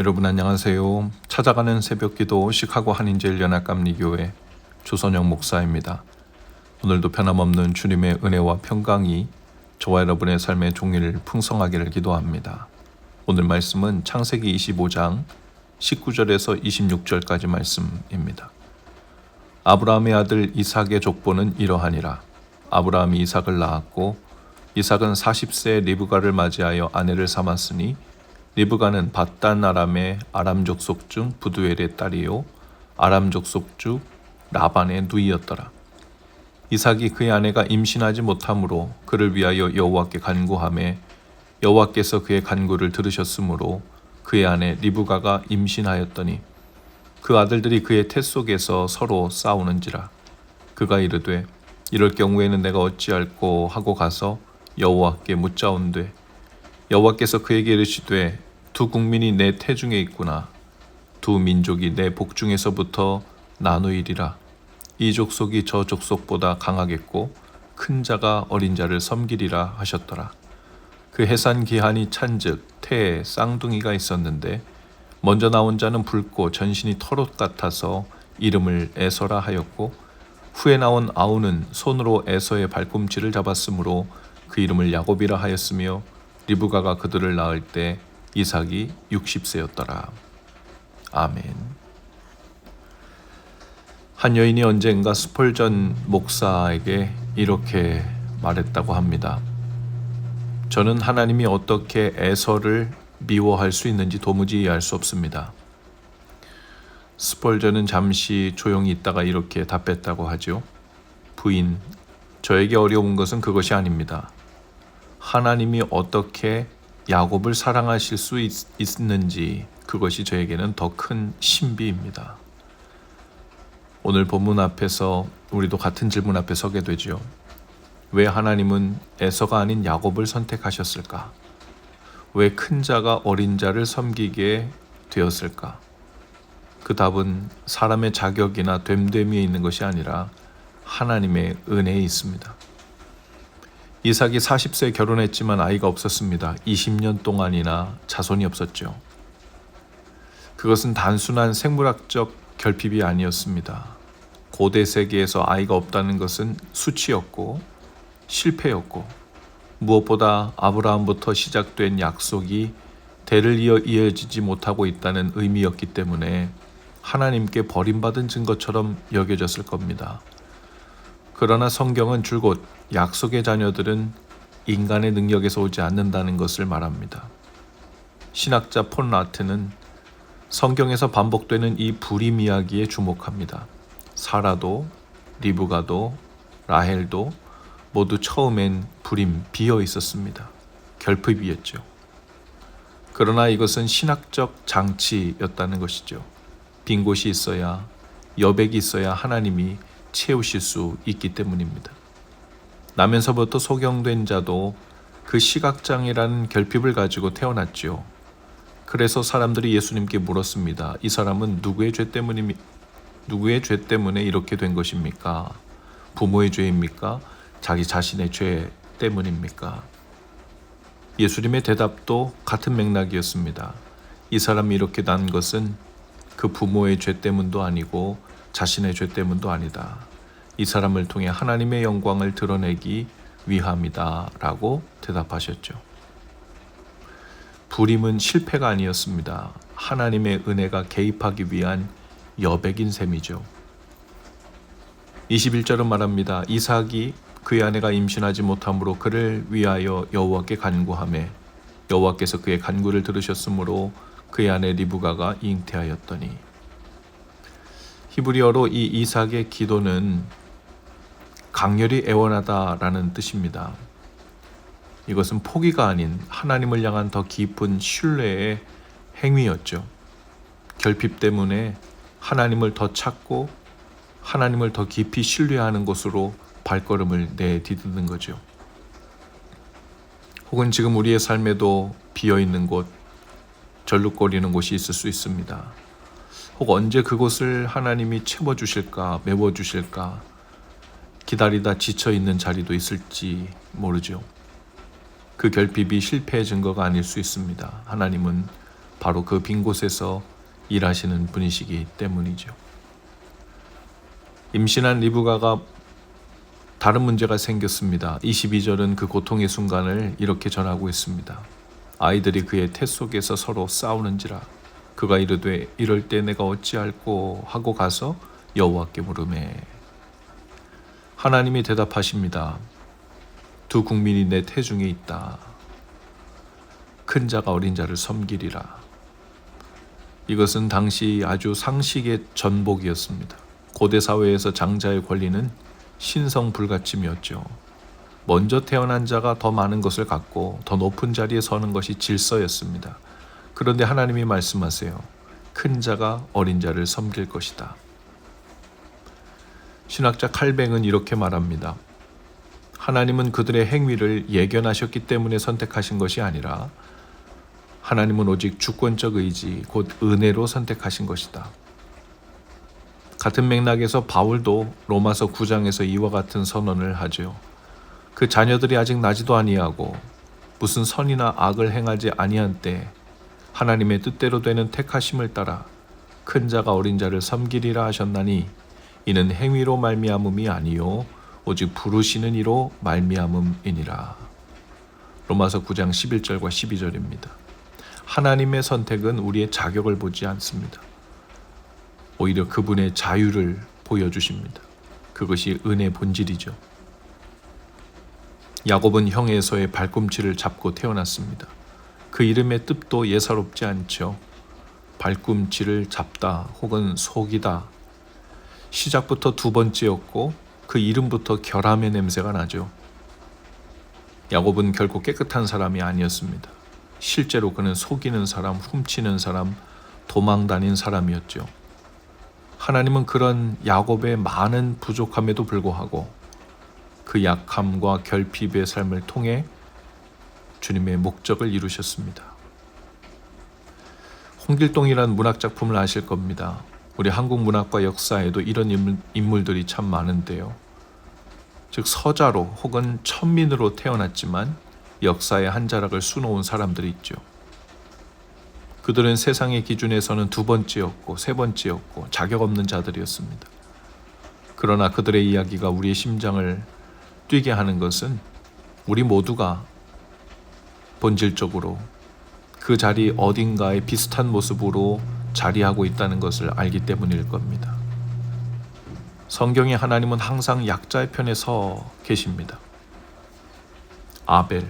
여러분 안녕하세요. 찾아가는 새벽기도 시카고 한인제일연합감리교회 조선영 목사입니다. 오늘도 변함없는 주님의 은혜와 평강이 저와 여러분의 삶의 종일 풍성하기를 기도합니다. 오늘 말씀은 창세기 25장 19절에서 26절까지 말씀입니다. 아브라함의 아들 이삭의 족보는 이러하니라. 아브라함이 이삭을 낳았고 이삭은 40세에 리브가를 맞이하여 아내를 삼았으니 리브가는 밧단 아람의 아람 족속 중 부두엘의 딸이요 아람 족속 중 라반의 누이였더라. 이삭이 그의 아내가 임신하지 못하므로 그를 위하여 여호와께 간구하매 여호와께서 그의 간구를 들으셨으므로 그의 아내 리브가가 임신하였더니 그 아들들이 그의 태 속에서 서로 싸우는지라. 그가 이르되 이럴 경우에는 내가 어찌할꼬 하고 가서 여호와께 묻자온되 여호와께서 그에게 이르시되 두 국민이 내 태중에 있구나. 두 민족이 내 복중에서부터 나누이리라. 이 족속이 저 족속보다 강하겠고 큰 자가 어린 자를 섬기리라 하셨더라. 그 해산 기한이 찬즉 태에 쌍둥이가 있었는데 먼저 나온 자는 붉고 전신이 털옷 같아서 이름을 에서라 하였고 후에 나온 아우는 손으로 에서의 발꿈치를 잡았으므로 그 이름을 야곱이라 하였으며 리브가가 그들을 낳을 때 이삭이 60세였더라. 아멘. 한 여인이 언젠가 스펄전 목사에게 이렇게 말했다고 합니다. 저는 하나님이 어떻게 에서를 미워할 수 있는지 도무지 이해할 수 없습니다. 스펄전은 잠시 조용히 있다가 이렇게 답했다고 하죠. 부인, 저에게 어려운 것은 그것이 아닙니다. 하나님이 어떻게 야곱을 사랑하실 수 있는지 그것이 저에게는 더 큰 신비입니다. 오늘 본문 앞에서 우리도 같은 질문 앞에 서게 되죠. 왜 하나님은 에서가 아닌 야곱을 선택하셨을까? 왜 큰 자가 어린 자를 섬기게 되었을까? 그 답은 사람의 자격이나 됨됨이에 있는 것이 아니라 하나님의 은혜에 있습니다. 이삭이 40세에 결혼했지만 아이가 없었습니다. 20년 동안이나 자손이 없었죠. 그것은 단순한 생물학적 결핍이 아니었습니다. 고대 세계에서 아이가 없다는 것은 수치였고 실패였고 무엇보다 아브라함부터 시작된 약속이 대를 이어 이어지지 못하고 있다는 의미였기 때문에 하나님께 버림받은 증거처럼 여겨졌을 겁니다. 그러나 성경은 줄곧 약속의 자녀들은 인간의 능력에서 오지 않는다는 것을 말합니다. 신학자 폴 라트는 성경에서 반복되는 이 불임 이야기에 주목합니다. 사라도, 리브가도, 라헬도 모두 처음엔 불임, 비어 있었습니다. 결핍이었죠. 그러나 이것은 신학적 장치였다는 것이죠. 빈 곳이 있어야, 여백이 있어야 하나님이 채우실 수 있기 때문입니다. 나면서부터 소경된 자도 그 시각장애라는 결핍을 가지고 태어났죠. 그래서 사람들이 예수님께 물었습니다. 이 사람은 누구의 죄 때문에 이렇게 된 것입니까? 부모의 죄입니까? 자기 자신의 죄 때문입니까? 예수님의 대답도 같은 맥락이었습니다. 이 사람이 이렇게 난 것은 그 부모의 죄 때문도 아니고 자신의 죄 때문도 아니다. 이 사람을 통해 하나님의 영광을 드러내기 위함이다 라고 대답하셨죠. 불임은 실패가 아니었습니다. 하나님의 은혜가 개입하기 위한 여백인 셈이죠. 21절은 말합니다. 이삭이 그의 아내가 임신하지 못함으로 그를 위하여 여호와께 간구하매 여호와께서 그의 간구를 들으셨으므로 그의 아내 리브가가 잉태하였더니. 히브리어로 이 이삭의 기도는 강렬히 애원하다라는 뜻입니다. 이것은 포기가 아닌 하나님을 향한 더 깊은 신뢰의 행위였죠. 결핍 때문에 하나님을 더 찾고 하나님을 더 깊이 신뢰하는 곳으로 발걸음을 내디디는 거죠. 혹은 지금 우리의 삶에도 비어있는 곳, 절룩거리는 곳이 있을 수 있습니다. 혹 언제 그곳을 하나님이 채워주실까, 메워주실까 기다리다 지쳐있는 자리도 있을지 모르죠. 그 결핍이 실패의 증거가 아닐 수 있습니다. 하나님은 바로 그 빈 곳에서 일하시는 분이시기 때문이죠. 임신한 리브가가 다른 문제가 생겼습니다. 22절은 그 고통의 순간을 이렇게 전하고 있습니다. 아이들이 그의 태 속에서 서로 싸우는지라 그가 이르되 이럴 때 내가 어찌할꼬 하고 가서 여호와께 물으매. 하나님이 대답하십니다. 두 국민이 내 태중에 있다. 큰 자가 어린 자를 섬기리라. 이것은 당시 아주 상식의 전복이었습니다. 고대 사회에서 장자의 권리는 신성 불가침이었죠. 먼저 태어난 자가 더 많은 것을 갖고 더 높은 자리에 서는 것이 질서였습니다. 그런데 하나님이 말씀하세요. 큰 자가 어린 자를 섬길 것이다. 신학자 칼뱅은 이렇게 말합니다. 하나님은 그들의 행위를 예견하셨기 때문에 선택하신 것이 아니라 하나님은 오직 주권적 의지, 곧 은혜로 선택하신 것이다. 같은 맥락에서 바울도 로마서 9장에서 이와 같은 선언을 하죠. 그 자녀들이 아직 나지도 아니하고 무슨 선이나 악을 행하지 아니한 때 하나님의 뜻대로 되는 택하심을 따라 큰 자가 어린 자를 섬기리라 하셨나니 이는 행위로 말미암음이 아니요 오직 부르시는 이로 말미암음이니라. 로마서 9장 11절과 12절입니다. 하나님의 선택은 우리의 자격을 보지 않습니다. 오히려 그분의 자유를 보여주십니다. 그것이 은혜의 본질이죠. 야곱은 형에서의 발꿈치를 잡고 태어났습니다. 그 이름의 뜻도 예사롭지 않죠. 발꿈치를 잡다 혹은 속이다. 시작부터 두 번째였고 그 이름부터 결함의 냄새가 나죠. 야곱은 결코 깨끗한 사람이 아니었습니다. 실제로 그는 속이는 사람, 훔치는 사람, 도망 다닌 사람이었죠. 하나님은 그런 야곱의 많은 부족함에도 불구하고 그 약함과 결핍의 삶을 통해 주님의 목적을 이루셨습니다. 홍길동이라는 문학작품을 아실 겁니다. 우리 한국 문학과 역사에도 이런 인물들이 참 많은데요. 즉 서자로 혹은 천민으로 태어났지만 역사의 한 자락을 수놓은 사람들이 있죠. 그들은 세상의 기준에서는 두 번째였고 세 번째였고 자격 없는 자들이었습니다. 그러나 그들의 이야기가 우리의 심장을 뛰게 하는 것은 우리 모두가 본질적으로 그 자리 어딘가에 비슷한 모습으로 자리하고 있다는 것을 알기 때문일 겁니다. 성경의 하나님은 항상 약자의 편에 서 계십니다. 아벨,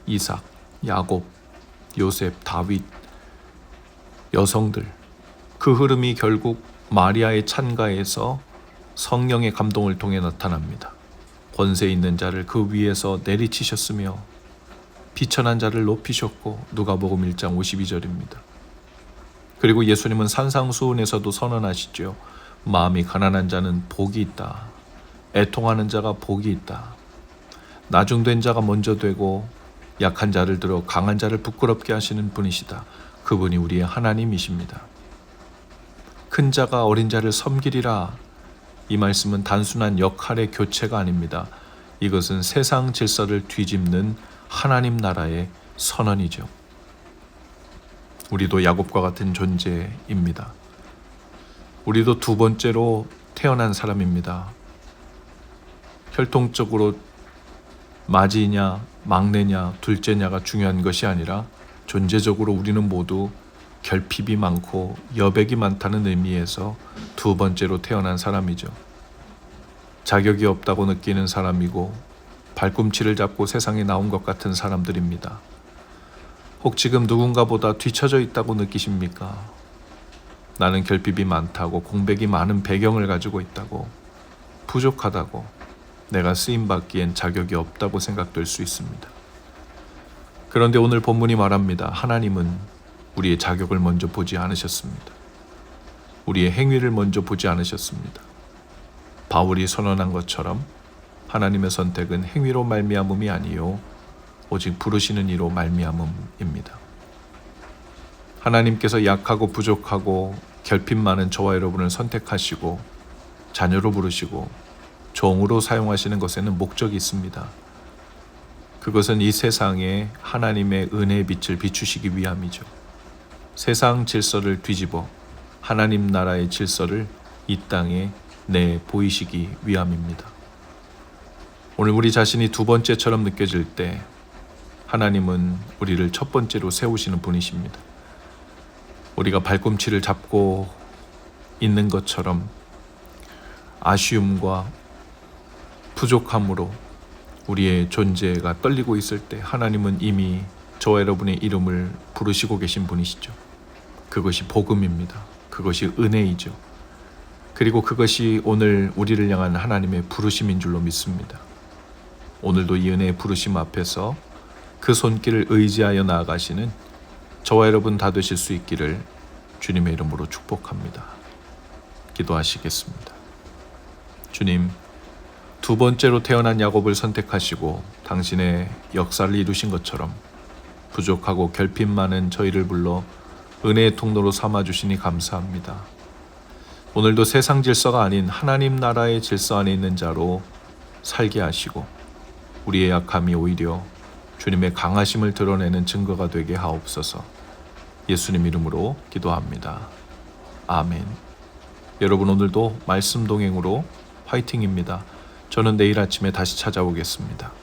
이삭, 야곱, 요셉, 다윗, 여성들, 그 흐름이 결국 마리아의 찬가에서 성령의 감동을 통해 나타납니다. 권세 있는 자를 그 위에서 내리치셨으며 비천한 자를 높이셨고 누가복음 1장 52절입니다. 그리고 예수님은 산상수훈에서도 선언하시죠. 마음이 가난한 자는 복이 있다. 애통하는 자가 복이 있다. 나중된 자가 먼저 되고 약한 자를 들어 강한 자를 부끄럽게 하시는 분이시다. 그분이 우리의 하나님이십니다. 큰 자가 어린 자를 섬기리라. 이 말씀은 단순한 역할의 교체가 아닙니다. 이것은 세상 질서를 뒤집는 하나님 나라의 선언이죠. 우리도 야곱과 같은 존재입니다. 우리도 두 번째로 태어난 사람입니다. 혈통적으로 맞이냐, 막내냐, 둘째냐가 중요한 것이 아니라 존재적으로 우리는 모두 결핍이 많고 여백이 많다는 의미에서 두 번째로 태어난 사람이죠. 자격이 없다고 느끼는 사람이고 발꿈치를 잡고 세상에 나온 것 같은 사람들입니다. 혹 지금 누군가보다 뒤처져 있다고 느끼십니까? 나는 결핍이 많다고, 공백이 많은 배경을 가지고 있다고, 부족하다고, 내가 쓰임받기엔 자격이 없다고 생각될 수 있습니다. 그런데 오늘 본문이 말합니다. 하나님은 우리의 자격을 먼저 보지 않으셨습니다. 우리의 행위를 먼저 보지 않으셨습니다. 바울이 선언한 것처럼 하나님의 선택은 행위로 말미암음이 아니요 오직 부르시는 이로 말미암음입니다. 하나님께서 약하고 부족하고 결핍 많은 저와 여러분을 선택하시고 자녀로 부르시고 종으로 사용하시는 것에는 목적이 있습니다. 그것은 이 세상에 하나님의 은혜의 빛을 비추시기 위함이죠. 세상 질서를 뒤집어 하나님 나라의 질서를 이 땅에 내 보이시기 위함입니다. 오늘 우리 자신이 두 번째처럼 느껴질 때 하나님은 우리를 첫 번째로 세우시는 분이십니다. 우리가 발꿈치를 잡고 있는 것처럼 아쉬움과 부족함으로 우리의 존재가 떨리고 있을 때 하나님은 이미 저와 여러분의 이름을 부르시고 계신 분이시죠. 그것이 복음입니다. 그것이 은혜이죠. 그리고 그것이 오늘 우리를 향한 하나님의 부르심인 줄로 믿습니다. 오늘도 이 은혜의 부르심 앞에서 그 손길을 의지하여 나아가시는 저와 여러분 다 되실 수 있기를 주님의 이름으로 축복합니다. 기도하시겠습니다. 주님, 두 번째로 태어난 야곱을 선택하시고 당신의 역사를 이루신 것처럼 부족하고 결핍 많은 저희를 불러 은혜의 통로로 삼아주시니 감사합니다. 오늘도 세상 질서가 아닌 하나님 나라의 질서 안에 있는 자로 살게 하시고 우리의 약함이 오히려 주님의 강하심을 드러내는 증거가 되게 하옵소서. 예수님 이름으로 기도합니다. 아멘. 여러분 오늘도 말씀 동행으로 화이팅입니다. 저는 내일 아침에 다시 찾아오겠습니다.